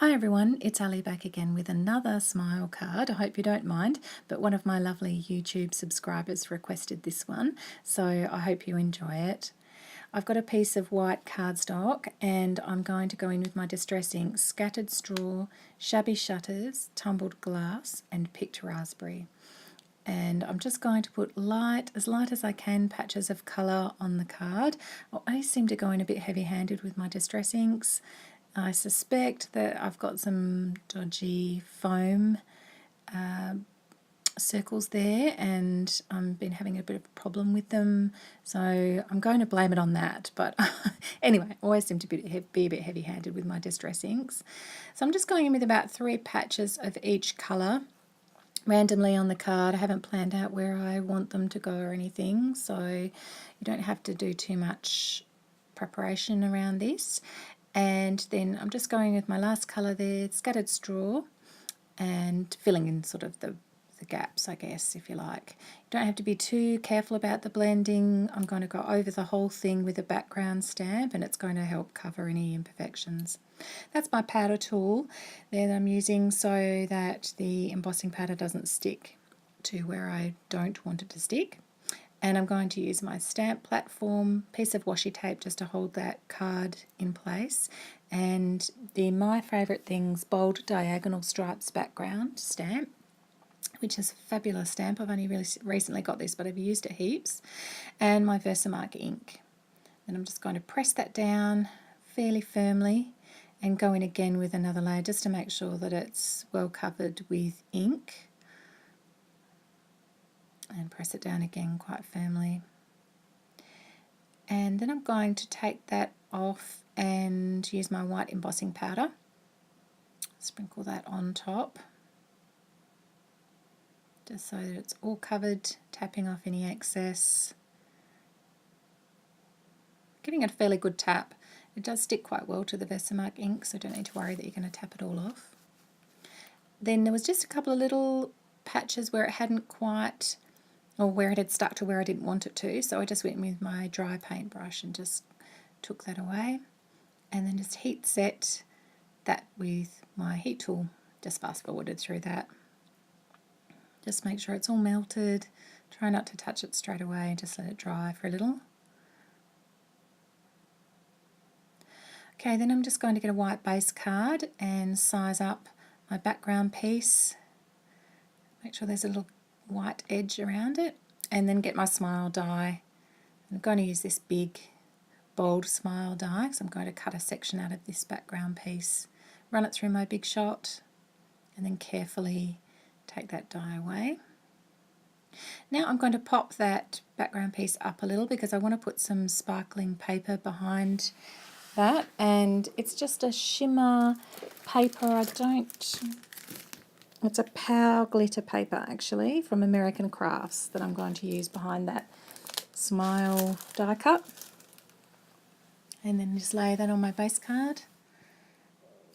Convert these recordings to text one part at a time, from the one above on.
Hi everyone, it's Ali back again with another smile card. I hope you don't mind, but one of my lovely YouTube subscribers requested this one, so I hope you enjoy it. I've got a piece of white cardstock and I'm going to go in with my Distress Ink, Scattered Straw, Shabby Shutters, Tumbled Glass and Picked Raspberry. And I'm just going to put light as I can, patches of colour on the card. I seem to go in a bit heavy-handed with my Distress Inks. I suspect that I've got some dodgy foam circles there and I've been having a bit of a problem with them, so I'm going to blame it on that. But anyway, I always seem to be a bit heavy-handed with my Distress Inks. So I'm just going in with about 3 patches of each colour randomly on the card. I haven't planned out where I want them to go or anything, so you don't have to do too much preparation around this. And then I'm just going with my last colour there, Scattered Straw, and filling in sort of the gaps, I guess, if you like. You don't have to be too careful about the blending. I'm going to go over the whole thing with a background stamp and it's going to help cover any imperfections. That's my powder tool there that I'm using so that the embossing powder doesn't stick to where I don't want it to stick. And I'm going to use my stamp platform, piece of washi tape just to hold that card in place, and the My Favourite Things bold diagonal stripes background stamp, which is a fabulous stamp. I've only really recently got this, but I've used it heaps, and my Versamark ink. And I'm just going to press that down fairly firmly and go in again with another layer just to make sure that it's well covered with ink. And press it down again quite firmly. And then I'm going to take that off and use my white embossing powder. Sprinkle that on top, just so that it's all covered, tapping off any excess. Giving it a fairly good tap. It does stick quite well to the Versamark ink, so don't need to worry that you're going to tap it all off. Then there was just a couple of little patches where it hadn't quite, or where it had stuck to where I didn't want it to, so I just went with my dry paintbrush and just took that away, and then just heat set that with my heat tool. Just fast forwarded through that. Just make sure it's all melted, try not to touch it straight away, just let it dry for a little. Okay, then I'm just going to get a white base card and size up my background piece, make sure there's a little white edge around it, and then get my smile die. I'm going to use this big bold smile die because I'm going to cut a section out of this background piece, run it through my big shot, and then carefully take that die away. Now I'm going to pop that background piece up a little because I want to put some sparkling paper behind that, and it's just a shimmer paper. It's a Pow Glitter paper actually from American Crafts that I'm going to use behind that smile die cut, and then just lay that on my base card,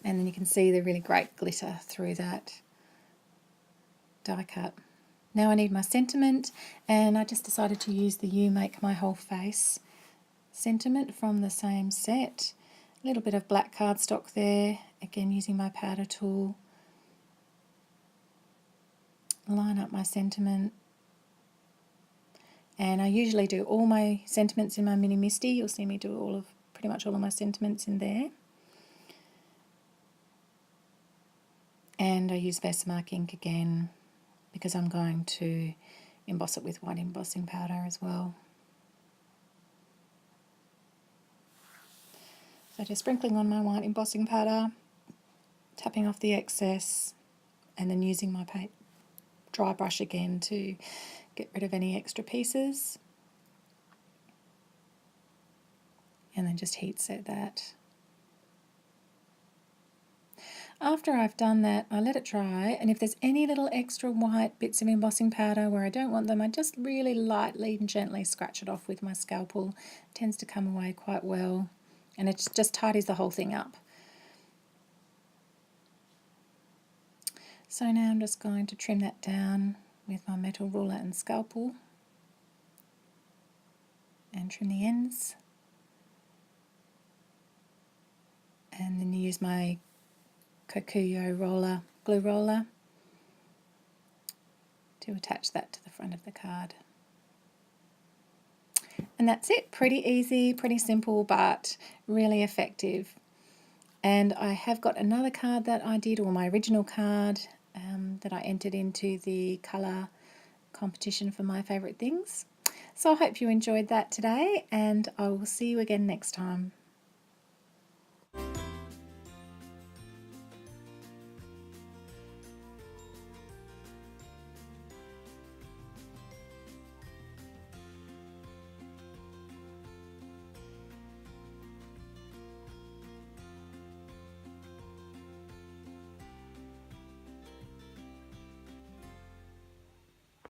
and then you can see the really great glitter through that die cut. Now I need my sentiment, and I just decided to use the You Make My Whole Face sentiment from the same set. A little bit of black cardstock there, again using my powder tool. Line up my sentiment, and I usually do all my sentiments in my Mini Misty. You'll see me do pretty much all of my sentiments in there. And I use Versamark ink again because I'm going to emboss it with white embossing powder as well. So just sprinkling on my white embossing powder, tapping off the excess, and then using my dry brush again to get rid of any extra pieces. And then just heat set that. After I've done that, I let it dry, and if there's any little extra white bits of embossing powder where I don't want them, I just really lightly and gently scratch it off with my scalpel. It tends to come away quite well, and it just tidies the whole thing up. So now I'm just going to trim that down with my metal ruler and scalpel and trim the ends, and then use my Kokuyo roller, glue roller, to attach that to the front of the card. And that's it. Pretty easy, pretty simple, but really effective. And I have got another card that I did, or my original card, that I entered into the colour competition for my favourite things. So I hope you enjoyed that today, and I will see you again next time.